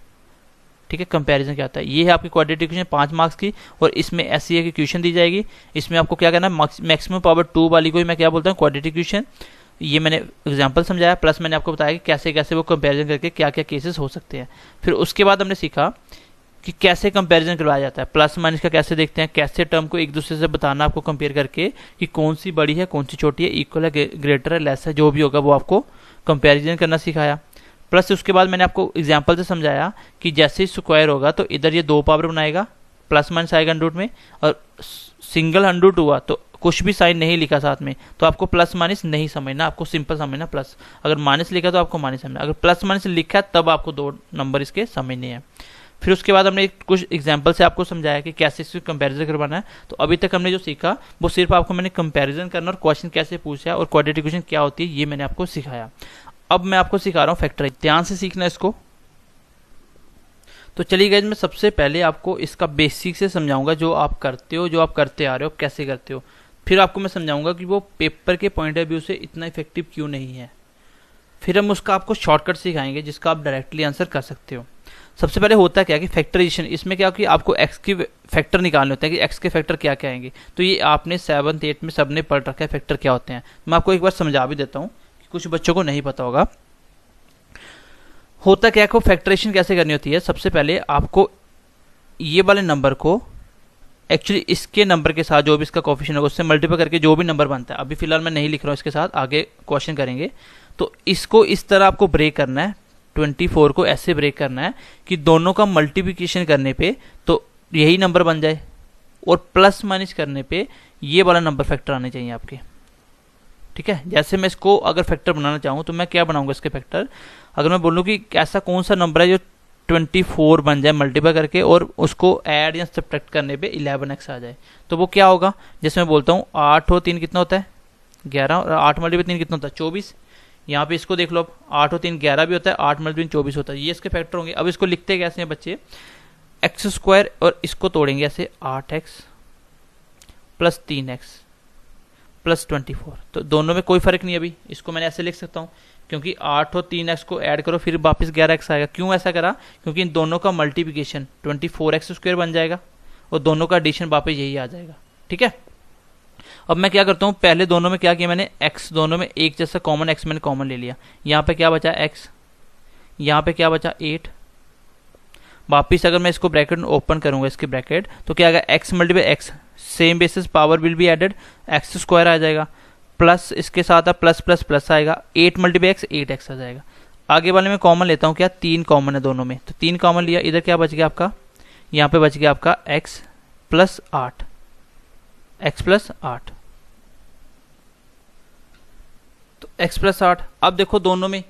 ठीक है, कंपैरिजन क्या होता है, ये है आपकी क्वाड्रेटिक इक्वेशन 5 मार्क्स की और इसमें ऐसी एक इक्वेशन दी जाएगी। इसमें आपको क्या करना है, मैक्सिमम पावर 2 वाली को ही मैं क्या बोलता हूँ, क्वाड्रेटिक इक्वेशन। ये मैंने एग्जांपल समझाया, प्लस मैंने आपको बताया कि कैसे कैसे वो कंपैरिजन करके क्या क्या केसेस हो सकते हैं। फिर उसके बाद हमने सीखा कि कैसे कंपैरिजन करवाया जाता है, प्लस माइनस का कैसे देखते हैं, कैसे टर्म को एक दूसरे से बताना आपको कंपेयर करके कि कौन सी बड़ी है कौन सी छोटी है, इक्वल है ग्रेटर है लेस है, जो भी होगा वो आपको कंपैरिजन करना सिखाया। प्लस उसके बाद मैंने आपको एग्जांपल से समझाया कि जैसे ही स्क्वायर होगा तो इधर ये 2 पावर बनाएगा, प्लस माइनस आएगा अंडर रूट में, और सिंगल अंडर रूट हुआ तो कुछ भी साइन नहीं लिखा साथ में तो आपको प्लस माइनस नहीं समझना, आपको सिंपल समझना प्लस। अगर माइनस लिखा तो आपको माइनस समझना, अगर प्लस माइनस लिखा तब आपको 2 नंबर इसके समझने हैं। फिर उसके बाद हमने कुछ एग्जांपल से आपको समझाया कि कैसे इसकी कंपैरिजन करवाना है। तो अभी तक हमने जो सीखा वो सिर्फ आपको मैंने कंपैरिजन करना और क्वेश्चन कैसे पूछा और क्वाड्रेटिक इक्वेशन क्या होती है ये मैंने आपको सिखाया। अब मैं आपको सिखा रहा हूँ फैक्टराइज, ध्यान से सीखना इसको। तो चलिए गाइस, मैं सबसे पहले आपको इसका बेसिक से समझाऊंगा, जो आप करते हो, जो आप करते आ रहे हो, कैसे करते हो। फिर आपको मैं समझाऊंगा कि वो पेपर के पॉइंट ऑफ व्यू से इतना इफेक्टिव क्यों नहीं है। फिर हम उसका आपको शॉर्टकट सिखाएंगे जिसका आप डायरेक्टली आंसर कर सकते हो। सबसे पहले होता क्या कि फैक्टराइजेशन, इसमें क्या कि आपको एक्स की फैक्टर निकालने होते हैं कि एक्स के फैक्टर क्या क्या आएंगे। तो ये आपने 7th 8th में सबने पढ़ रखा है फैक्टर क्या होते हैं। मैं आपको एक बार समझा भी देता हूँ, कुछ बच्चों को नहीं पता होगा। होता क्या को फैक्टराइजेशन कैसे करनी होती है। सबसे पहले आपको ये वाले नंबर को एक्चुअली इसके नंबर के साथ जो भी इसका कोएफिशिएंट होगा उससे मल्टीप्लाई करके जो भी नंबर बनता है, अभी फिलहाल मैं नहीं लिख रहा हूँ इसके साथ, आगे क्वेश्चन करेंगे। तो इसको इस तरह आपको ब्रेक करना है, 24 को ऐसे ब्रेक करना है कि दोनों का मल्टीप्लिकेशन करने पे तो यही नंबर बन जाए और प्लस माइनस करने पे ये वाला नंबर फैक्टर आने चाहिए आपके। ठीक है, जैसे मैं इसको अगर फैक्टर बनाना चाहूँ तो मैं क्या बनाऊंगा इसके फैक्टर। अगर मैं बोलूँ कि ऐसा कौन सा नंबर है जो 24 बन जाए मल्टीप्लाई करके और उसको ऐड या सब्ट्रैक्ट करने पे 11x आ जाए, तो वो क्या होगा। जैसे मैं बोलता हूँ 8 और 3 कितना होता है 11, और 8 मल्टीप्लाई 3 कितना होता है 24। यहाँ पे इसको देख लो, अब 8 और 3 11 भी होता है, 8 मल्टीप्लाई 24 होता है, ये इसके फैक्टर होंगे। अब इसको लिखते कैसे हैं बच्चे, एक्स स्क्वायर और इसको तोड़ेंगे ऐसे 8x प्लस 3x प्लस 24। तो दोनों में कोई फर्क नहीं है। अभी इसको मैंने ऐसे लिख सकता हूँ क्योंकि 8 और 3x को ऐड करो फिर वापस 11x आएगा। क्यों ऐसा करा, क्योंकि इन दोनों का मल्टीप्लिकेशन 24x स्क्वायर बन जाएगा और दोनों का एडिशन वापस यही आ जाएगा। ठीक है, अब मैं क्या करता हूँ, पहले दोनों में क्या किया मैंने, x दोनों में एक जैसा कॉमन x मैंने कॉमन ले लिया। यहाँ पे क्या बचा x, यहाँ पे क्या बचा 8। वापिस अगर मैं इसको ब्रैकेट ओपन करूंगा इसके ब्रैकेट तो क्या आएगा x multiply x, same basis power will be added, x square आ जाएगा, प्लस इसके साथ प्लस प्लस प्लस आएगा, 8 मल्टीप्लाई x 8x आ जाएगा। आगे वाले में कॉमन लेता हूँ, क्या 3 कॉमन है दोनों में, तो 3 कॉमन लिया, इधर क्या बच गया आपका, यहाँ पे बच गया आपका x प्लस 8, x प्लस 8, तो x प्लस 8। अब देखो दोनों में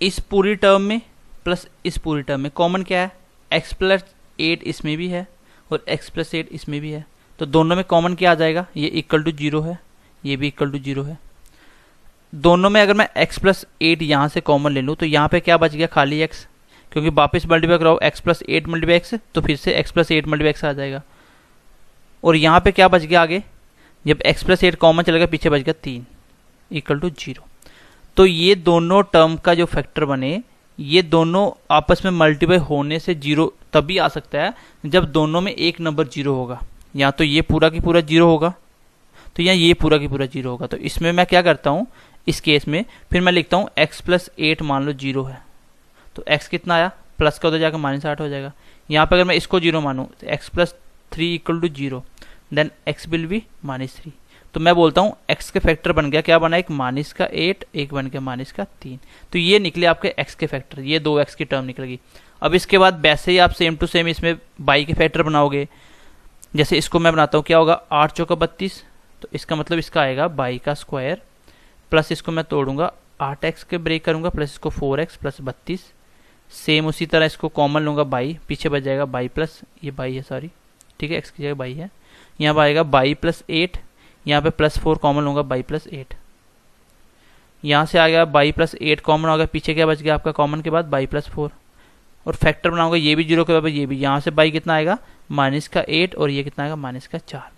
इस पूरी टर्म में प्लस इस पूरी टर्म में कॉमन क्या है, x प्लस 8 इसमें भी है और x प्लस 8 इसमें भी है, तो दोनों में कॉमन क्या आ जाएगा, ये इक्वल टू 0 है, ये भी इक्वल टू 0 है। दोनों में अगर मैं x प्लस 8 यहाँ से कॉमन ले लूँ तो यहाँ पे क्या बच गया, खाली x, क्योंकि वापस मल्टीप्लाई कराओ x प्लस 8 मल्टीप्लाई x तो फिर से x प्लस 8 मल्टीप्लाई x आ जाएगा। और यहाँ पे क्या बच गया आगे, जब x प्लस 8 कॉमन चलेगा पीछे बच गया 3 इक्वल टू 0। तो ये दोनों टर्म का जो फैक्टर बने, ये दोनों आपस में मल्टीप्लाई होने से 0 तभी आ सकता है जब दोनों में एक नंबर 0 होगा। या तो ये पूरा की पूरा 0 होगा तो या ये पूरा की पूरा 0 होगा। तो इसमें मैं क्या करता हूँ, इस केस में फिर मैं लिखता हूँ x प्लस 8 मान लो 0 है, तो x कितना आया, प्लस का उधर जाकर माइनस 8 हो जाएगा। यहाँ पर अगर मैं इसको 0 मानूँ तो x plus 3 equal to 0, then x will be minus 3। तो मैं बोलता हूँ x के फैक्टर बन गया, क्या बना, एक माइनस का 8, एक बन गया माइनस का 3। तो ये निकले आपके x के फैक्टर, ये 2x की टर्म निकलेगी। अब इसके बाद वैसे ही आप सेम टू सेम इसमें y के फैक्टर बनाओगे, जैसे इसको मैं बनाता हूँ, क्या होगा 8 चौका 32, तो इसका मतलब इसका आएगा 22 का स्क्वायर प्लस इसको मैं तोड़ूंगा 8x के ब्रेक करूंगा प्लस इसको 4x प्लस 32, सेम उसी तरह इसको कॉमन लूंगा 22, पीछे बच जाएगा 22 प्लस ये 22 है सॉरी, ठीक है x की जगह 22 है, यहाँ पर आएगा 22 प्लस 8, यहाँ पे प्लस 4 कॉमन लूंगा 22 प्लस 8, यहाँ से आ गया 22 प्लस 8 कॉमन हो गया, पीछे क्या बच गया आपका कॉमन के बाद 22 प्लस 4, और फैक्टर बनाऊंगा ये भी 0 के बराबर ये भी, यहाँ से 22 कितना आएगा माइनस का 8 और ये कितना आएगा माइनस का 4।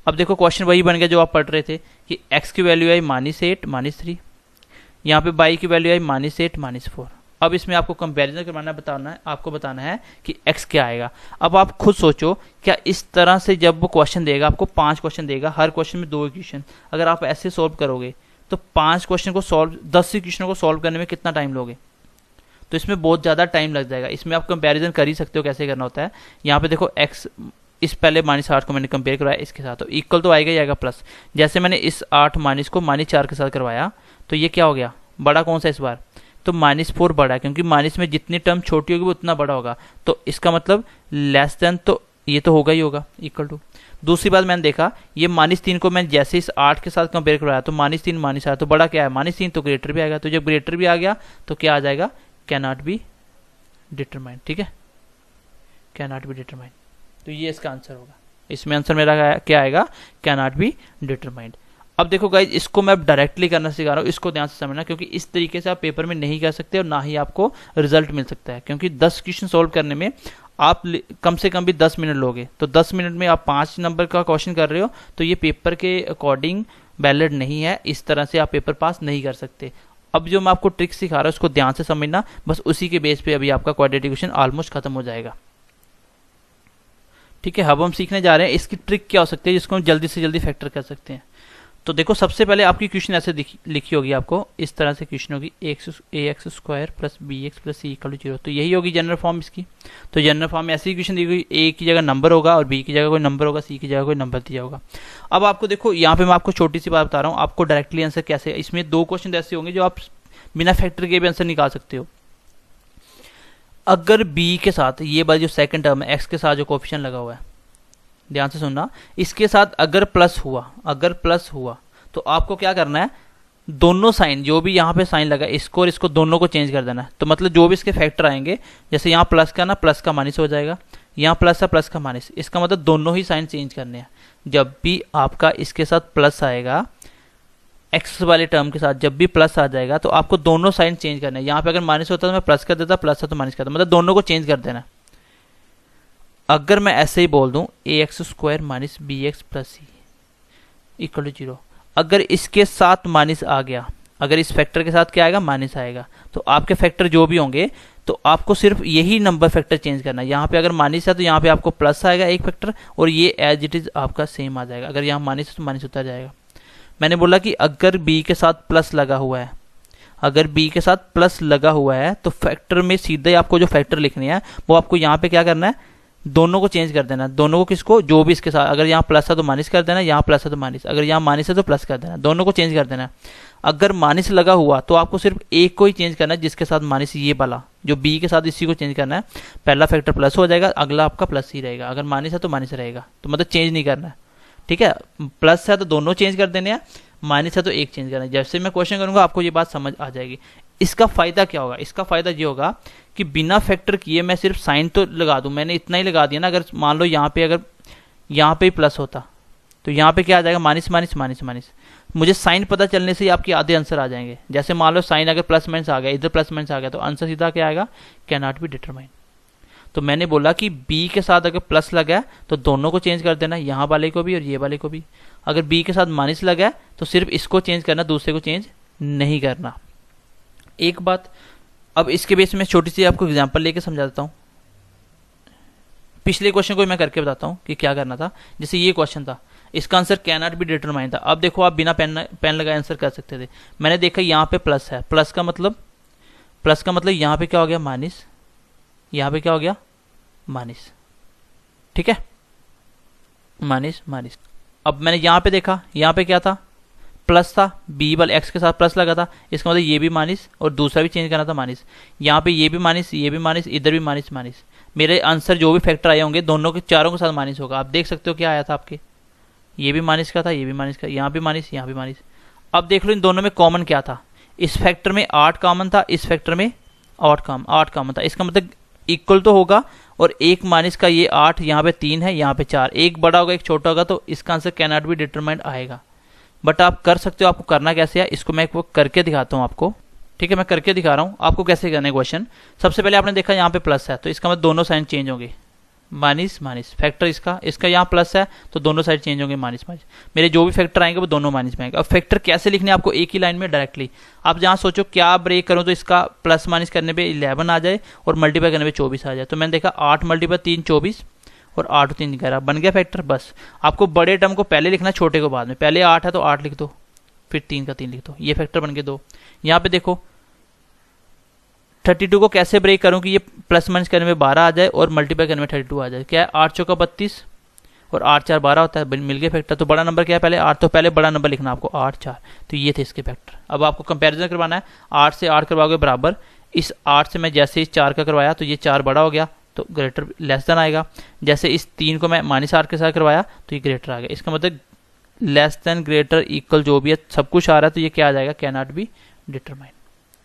अब देखो क्वेश्चन वही बन गया जो आप पढ़ रहे थे कि x की वैल्यू आई -8 -3, यहाँ पे 22 की वैल्यू आई -8 -4। अब इसमें आपको कंपैरिजन करवाना बताना है, आपको बताना है कि x क्या आएगा। अब आप खुद सोचो, क्या इस तरह से जब वो क्वेश्चन देगा, आपको 5 क्वेश्चन देगा, हर क्वेश्चन में 2 इक्वेशन, अगर आप ऐसे सोल्व करोगे तो 5 क्वेश्चन को सॉल्व 10 इक्वेशन को सॉल्व करने में कितना टाइम लोगे, तो इसमें बहुत ज़्यादा टाइम लग जाएगा। इसमें आप कंपैरिजन कर ही सकते हो कैसे करना होता है। यहाँ पे देखो x इस पहले -8 को मैंने कंपेयर करवाया इसके साथ, तो इक्वल तो आएगा ही आएगा प्लस, जैसे मैंने इस 8 माइनस को -4 के साथ करवाया तो ये क्या हो गया, बड़ा कौन सा इस बार, तो -4 बड़ा है, क्योंकि माइनस में जितनी टर्म छोटी होगी वो उतना बड़ा होगा, तो इसका मतलब लेस देन, तो ये तो होगा ही होगा इक्वल टू। दूसरी बात मैंने देखा ये -3 को मैं जैसे इस 8 के साथ कंपेयर करवाया तो -3 -8 तो बड़ा क्या है -3, तो ग्रेटर भी आएगा, तो जब ग्रेटर भी आ गया तो क्या आ जाएगा कैन नॉट बी डिटरमाइंड, ठीक है, कैन नॉट बी डिटरमाइंड, तो ये इसका आंसर होगा। इसमें आंसर मेरा क्या आएगा, कैन नॉट बी डिटरमाइंड। अब देखो गाइज इसको मैं डायरेक्टली करना सिखा रहा हूँ, इसको ध्यान से समझना, क्योंकि इस तरीके से आप पेपर में नहीं कर सकते और ना ही आपको रिजल्ट मिल सकता है, क्योंकि 10 क्वेश्चन सोल्व करने में आप कम से कम भी 10 मिनट लोगे, तो 10 मिनट में आप 5 नंबर का क्वेश्चन कर रहे हो, तो ये पेपर के अकॉर्डिंग वैलिड नहीं है, इस तरह से आप पेपर पास नहीं कर सकते। अब जो मैं आपको ट्रिक सिखा रहा हूँ उसको ध्यान से समझना, बस उसी के बेस पे अभी आपका क्वाड्रेटिक इक्वेशन ऑलमोस्ट खत्म हो जाएगा, ठीक है। अब हम सीखने जा रहे हैं इसकी ट्रिक क्या हो सकती है जिसको हम जल्दी से जल्दी फैक्टर कर सकते हैं। तो देखो सबसे पहले आपकी क्वेश्चन ऐसे लिखी होगी, आपको इस तरह से क्वेश्चन होगी ax square plus bx plus c equal to 0, तो यही होगी जनरल फॉर्म इसकी। तो जनरल फॉर्म में ऐसी क्वेश्चन दी गई, a की जगह नंबर होगा और b की जगह कोई नंबर होगा, c की जगह कोई नंबर दिया होगा। अब आपको देखो यहाँ पे मैं आपको छोटी सी बात बता रहा हूँ, आपको डायरेक्टली आंसर कैसे, इसमें 2 क्वेश्चन ऐसे होंगे जो आप बिना फैक्टर के भी आंसर निकाल सकते हो। अगर b के साथ ये बात जो सेकंड टर्म है x के साथ जो कोएफिशिएंट लगा हुआ है, ध्यान से सुनना, इसके साथ अगर प्लस हुआ तो आपको क्या करना है, दोनों साइन जो भी यहाँ पे साइन लगा इसको और इसको दोनों को चेंज कर देना है। तो मतलब जो भी इसके फैक्टर आएंगे, जैसे यहाँ प्लस का ना प्लस का माइनस हो जाएगा, यहाँ प्लस है प्लस का माइनस, इसका मतलब दोनों ही साइन चेंज करने हैं। जब भी आपका इसके साथ प्लस आएगा, एक्स वाले टर्म के साथ जब भी प्लस आ जाएगा तो आपको दोनों साइन चेंज करना है। यहाँ पे अगर माइनस होता तो मैं प्लस कर देता, प्लस है तो माइनस करता, मतलब दोनों को चेंज कर देना। अगर मैं ऐसे ही बोल दूं ax square minus bx plus c equal to 0, अगर इसके साथ माइनस आ गया, अगर इस फैक्टर के साथ क्या आएगा माइनस आएगा, तो आपके फैक्टर जो भी होंगे तो आपको सिर्फ यही नंबर फैक्टर चेंज करना है। यहाँ पे अगर माइनस है तो यहाँ पे आपको प्लस आएगा एक फैक्टर और ये एज इट इज आपका सेम आ जाएगा। अगर यहाँ माइनस है तो माइनस होता जाएगा। मैंने बोला कि अगर b के साथ प्लस लगा हुआ है, अगर b के साथ प्लस लगा हुआ है तो फैक्टर में सीधे आपको जो फैक्टर लिखनी है वो आपको यहाँ पे क्या करना है, दोनों को चेंज कर देना। दोनों को किसको, जो भी इसके साथ, अगर यहाँ प्लस है तो माइनस कर देना, यहाँ प्लस है तो माइनस, अगर यहाँ माइनस है तो प्लस कर देना, दोनों को चेंज कर देना। अगर माइनस लगा हुआ तो आपको सिर्फ एक को ही चेंज करना है जिसके साथ माइनस, ये वाला जो b के साथ इसी को चेंज करना है। पहला फैक्टर प्लस हो जाएगा, अगला आपका प्लस ही रहेगा। अगर माइनस है तो माइनस रहेगा, तो मतलब चेंज नहीं करना है, ठीक है। प्लस है तो दोनों चेंज कर देने हैं, माइनस है तो एक चेंज करना है। जैसे मैं क्वेश्चन करूंगा आपको ये बात समझ आ जाएगी। इसका फायदा क्या होगा, इसका फायदा ये होगा कि बिना फैक्टर किए मैं सिर्फ साइन तो लगा दूं, मैंने इतना ही लगा दिया ना। अगर मान लो यहाँ पे, अगर यहाँ पे प्लस होता तो यहाँ पे क्या आ जाएगा, माइनस माइनस माइनस माइनस। मुझे साइन पता चलने से ही आपके आधे आंसर आ जाएंगे। जैसे मान लो साइन अगर प्लस माइनस आ गया, इधर प्लस माइनस आ गया, तो आंसर सीधा क्या आएगा, कैन नॉट बी डिटरमाइंड। तो मैंने बोला कि b के साथ अगर प्लस लगा है तो दोनों को चेंज कर देना, यहाँ वाले को भी और ये वाले को भी। अगर b के साथ माइनस लगा है तो सिर्फ इसको चेंज करना, दूसरे को चेंज नहीं करना। एक बात, अब इसके बेस में छोटी सी आपको एग्जांपल लेके समझा देता हूँ। पिछले क्वेश्चन को मैं करके बताता हूँ कि क्या करना था। जैसे ये क्वेश्चन था, इसका answer can not be determined था। अब देखो आप बिना पेन लगाए आंसर कर सकते थे। मैंने देखा यहाँ पे प्लस है, प्लस का मतलब यहाँ पे क्या हो गया माइनस, यहाँ पे क्या हो गया माइनस, ठीक है, माइनस माइनस। अब मैंने यहाँ पे देखा, यहाँ पे क्या था, प्लस था, b वाले x के साथ प्लस लगा था, इसका मतलब ये भी माइनस और दूसरा भी चेंज करना था माइनस। यहाँ पे ये भी माइनस, ये भी माइनस, इधर भी माइनस माइनस। मेरे आंसर जो भी फैक्टर आए होंगे दोनों के चारों के साथ माइनस होगा। आप देख सकते हो क्या आया था आपके, ये भी माइनस का था, ये भी माइनस का, यहाँ भी माइनस, यहाँ भी माइनस। अब देख लो इन दोनों में कॉमन क्या था, इस फैक्टर में 8 कॉमन था, इस फैक्टर में 8 कॉमन था। इसका मतलब इक्वल तो होगा, और एक माइनस का ये 8, यहाँ पे 3 है, यहाँ पे 4, एक बड़ा होगा एक छोटा होगा, तो इसका answer can not be determined आएगा। बट आप कर सकते हो, आपको करना कैसे है इसको मैं करके दिखाता हूँ आपको। ठीक है, मैं करके दिखा रहा हूँ आपको कैसे करना है क्वेश्चन। सबसे पहले आपने देखा यहाँ पे प्लस है, तो इसका मतलब दोनों साइन चेंज होंगे, माइनस माइनस फैक्टर इसका यहाँ प्लस है, तो दोनों साइड चेंज होंगे माइनस माइनस। मेरे जो भी फैक्टर आएंगे वो दोनों माइनस में आएंगे। अब फैक्टर कैसे लिखने हैं आपको, एक ही लाइन में डायरेक्टली। आप जहाँ सोचो क्या ब्रेक करो तो इसका प्लस माइनस करने पे 11 आ जाए और मल्टीप्लाई करने पे 24 आ जाए। तो मैंने देखा 8 मल्टीप्लाई 3 24 और 8 और 3 11, बन गया फैक्टर। बस आपको बड़े टर्म को पहले लिखना, छोटे को बाद में। पहले 8 है तो 8 लिख दो, फिर 3 का 3 लिख दो, ये फैक्टर बन गए 2। यहाँ पे देखो 32 को कैसे ब्रेक करूं कि ये प्लस माइनस करने में 12 आ जाए और मल्टीप्लाई करने में 32 आ जाए। क्या है, 8 चौका 32 और 8 4 12 होता है, मिल गए फैक्टर। तो बड़ा नंबर क्या है, पहले 8, तो पहले बड़ा नंबर लिखना आपको 8 4। तो ये थे इसके फैक्टर। अब आपको कंपैरिजन करवाना है, 8 से 8 करवाओगे बराबर, इस 8 से मैं जैसे इस 4 का करवाया तो ये 4 बड़ा हो गया तो ग्रेटर लेस देन आएगा। जैसे इस 3 को मैं -8 के साथ करवाया तो ये ग्रेटर आ गया। इसका मतलब लेस देन, ग्रेटर, इक्वल जो भी है सब कुछ आ रहा है, तो ये क्या आ जाएगा, कैन नॉट बी डिटरमाइंड।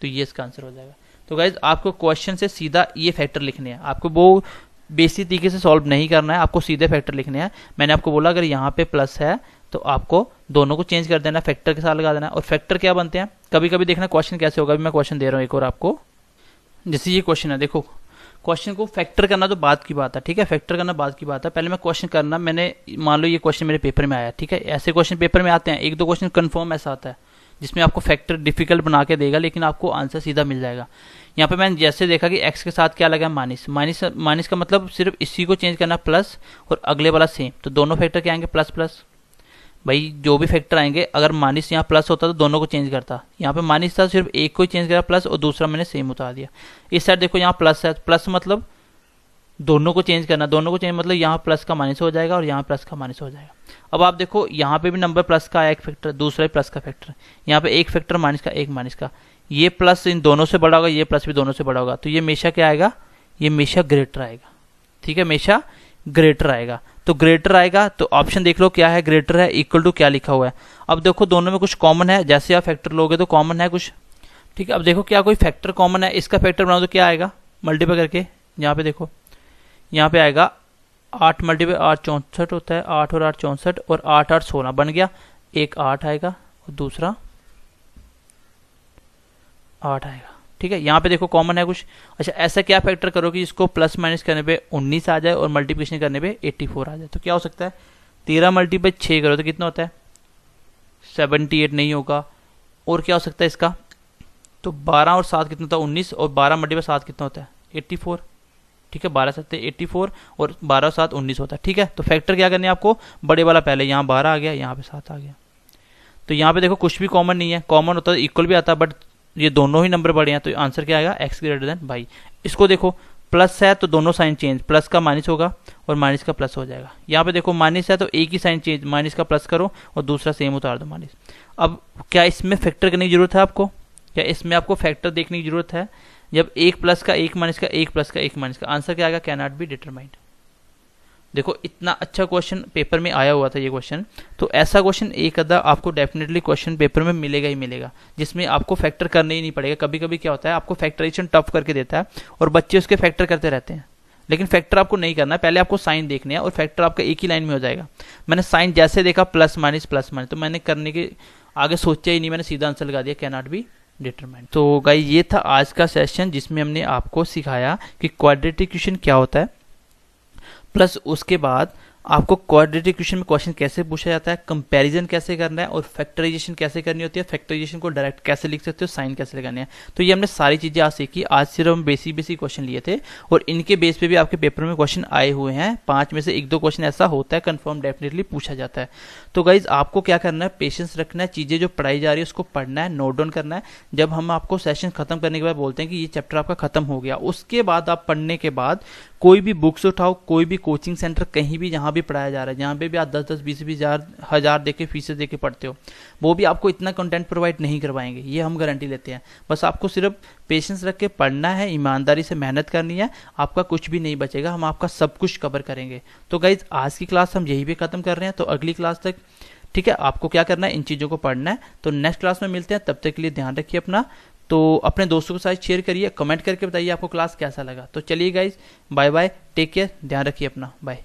तो ये इसका आंसर हो जाएगा। तो गाइज आपको क्वेश्चन से सीधा ये फैक्टर लिखने हैं, आपको वो बेसिक तरीके से सॉल्व नहीं करना है, आपको सीधे फैक्टर लिखने हैं। मैंने आपको बोला अगर यहाँ पे प्लस है तो आपको दोनों को चेंज कर देना, फैक्टर के साथ लगा देना। और फैक्टर क्या बनते हैं, कभी कभी देखना क्वेश्चन कैसे होगा। अभी मैं क्वेश्चन दे रहा हूँ एक और आपको, जैसे ये क्वेश्चन है, देखो क्वेश्चन को फैक्टर करना तो बात की बात है, ठीक है, फैक्टर करना बात की बात है। पहले मैं क्वेश्चन करना, मैंने मान लो ये क्वेश्चन मेरे पेपर में आया, ठीक है। ऐसे क्वेश्चन पेपर में आते हैं, एक दो क्वेश्चन कंफर्म ऐसा आता है जिसमें आपको फैक्टर डिफिकल्ट बना के देगा, लेकिन आपको आंसर सीधा मिल जाएगा। यहाँ पे मैंने जैसे देखा कि x के साथ क्या लगा, माइनस। माइनस का मतलब सिर्फ इसी को चेंज करना प्लस, और अगले वाला सेम, तो दोनों फैक्टर क्या आएंगे, प्लस प्लस। भाई जो भी फैक्टर आएंगे, अगर माइनस यहाँ प्लस होता तो दोनों को चेंज करता। यहाँ पे माइनस था, सिर्फ एक को ही चेंज करा प्लस, और दूसरा मैंने सेम उतार दिया। इस साइड देखो यहाँ प्लस है, प्लस मतलब दोनों को चेंज करना, दोनों को चेंज मतलब यहाँ प्लस का माइनस हो जाएगा और यहाँ प्लस का माइनस हो जाएगा। अब आप देखो यहाँ पे भी नंबर प्लस का आया एक फैक्टर, दूसरा ही प्लस का फैक्टर, यहाँ पे एक फैक्टर माइनस का, एक माइनस का। ये प्लस इन दोनों से बड़ा होगा, ये प्लस भी दोनों से बड़ा होगा, तो ये हमेशा क्या आएगा, ये हमेशा ग्रेटर आएगा, ठीक है, हमेशा ग्रेटर आएगा। तो ग्रेटर आएगा तो ऑप्शन देख लो क्या है, ग्रेटर है, इक्वल टू क्या लिखा हुआ है। अब देखो दोनों में कुछ कॉमन है, जैसे आप फैक्टर लोगे तो कॉमन है कुछ, ठीक है। अब देखो क्या कोई फैक्टर कॉमन है, इसका फैक्टर बनाओ तो क्या आएगा, मल्टीप्लाई करके, यहाँ पे देखो यहाँ पे आएगा 8 मल्टीप्लाई 8 64 होता है, 8 और 8 64, और 8 8 16 बन गया। एक 8 आएगा और दूसरा 8 आएगा, ठीक है। यहाँ पे देखो कॉमन है कुछ। अच्छा ऐसा क्या फैक्टर करो कि इसको प्लस माइनस करने पे 19 आ जाए और मल्टीप्लिकेशन करने पे 84 आ जाए। तो क्या हो सकता है, 13 मल्टीप्लाई 6 करो तो कितना होता है, 78 नहीं होगा। और क्या हो सकता है इसका, तो 12 और 7 कितना होता है, 19, और 12 मल्टीप्लाई 7 कितना होता है, 84, ठीक है। 12 7 84 और 12 और 7 19 होता है, ठीक है। तो फैक्टर क्या करने है आपको, बड़े वाला पहले, यहाँ 12 आ गया, यहाँ पे 7 आ गया। तो यहाँ पे देखो कुछ भी कॉमन नहीं है, कॉमन होता है इक्वल भी आता है, बट ये दोनों ही नंबर बड़े हैं, तो आंसर क्या आएगा, x ग्रेटर देन y। इसको देखो प्लस है तो दोनों साइन चेंज, प्लस का माइनस होगा और माइनस का प्लस हो जाएगा। यहाँ पे देखो माइनस है तो एक ही साइन चेंज, माइनस का प्लस करो और दूसरा सेम उतार दो माइनस। अब क्या इसमें फैक्टर करने की जरूरत है आपको, क्या इसमें आपको फैक्टर देखने की जरूरत है, जब एक प्लस का एक माइनस का, एक प्लस का एक माइनस का, आंसर क्या आएगा, कैन नॉट बी डिटरमाइंड। देखो इतना अच्छा क्वेश्चन पेपर में आया हुआ था ये क्वेश्चन, तो ऐसा क्वेश्चन एक अदा आपको डेफिनेटली क्वेश्चन पेपर में मिलेगा ही मिलेगा, जिसमें आपको फैक्टर करने ही नहीं पड़ेगा। कभी कभी क्या होता है, आपको फैक्टराइजेशन टफ करके देता है और बच्चे उसके फैक्टर करते रहते हैं, लेकिन फैक्टर आपको नहीं करना है, पहले आपको साइन देखने हैं और फैक्टर आपका एक ही लाइन में हो जाएगा। मैंने साइन जैसे देखा प्लस माइनस, तो मैंने करने के आगे सोचा ही नहीं, मैंने सीधा आंसर लगा दिया, कैन नॉट बी डिटरमाइंड। तो गाइस ये था आज का सेशन, जिसमें हमने आपको सिखाया कि क्वाड्रेटिक इक्वेशन क्या होता है, प्लस उसके बाद आपको क्वाड्रेटिक इक्वेशन में क्वेश्चन कैसे पूछा जाता है, कंपैरिजन कैसे करना है और फैक्टराइजेशन कैसे करनी होती है, फैक्टराइजेशन को डायरेक्ट कैसे लिख सकते हो, साइन कैसे लगाने हैं। तो ये हमने सारी चीजें आज सीखी। आज सिर्फ हम बेसिक क्वेश्चन लिए थे और इनके बेस पे भी आपके पेपर में क्वेश्चन आए हुए हैं। 5 में से 1-2 क्वेश्चन ऐसा होता है कंफर्म डेफिनेटली पूछा जाता है। तो गाइज आपको क्या करना है, पेशेंस रखना है, चीजें जो पढ़ाई जा रही है उसको पढ़ना है, नोट डाउन करना है। जब हम आपको सेशन खत्म करने के बाद बोलते हैं कि ये चैप्टर आपका खत्म हो गया, उसके बाद आप पढ़ने के बाद कोई भी बुक्स उठाओ, कोई भी कोचिंग सेंटर कहीं भी जहां वहाँ भी पढ़ाया जा रहा है, जहाँ पे भी आप 10-10, 20-20 हज़ार दे के फीसें दे के पढ़ते हो, वो भी आपको इतना कंटेंट प्रोवाइड नहीं करवाएंगे, ये हम गारंटी लेते हैं। बस आपको सिर्फ पेशेंस रख के पढ़ना है, ईमानदारी से मेहनत करनी है, आपका कुछ भी नहीं बचेगा, हम आपका सब कुछ कवर करेंगे। तो गाइज आज की क्लास हम यही पे ख़त्म कर रहे हैं, तो अगली क्लास तक ठीक है आपको क्या करना है, इन चीज़ों को पढ़ना है। तो नेक्स्ट क्लास में मिलते हैं, तब तक के लिए ध्यान रखिए अपना। तो अपने दोस्तों के साथ शेयर करिए, कमेंट करके बताइए आपको क्लास कैसा लगा। तो चलिए guys, bye bye, take care, ध्यान रखिए अपना, बाय।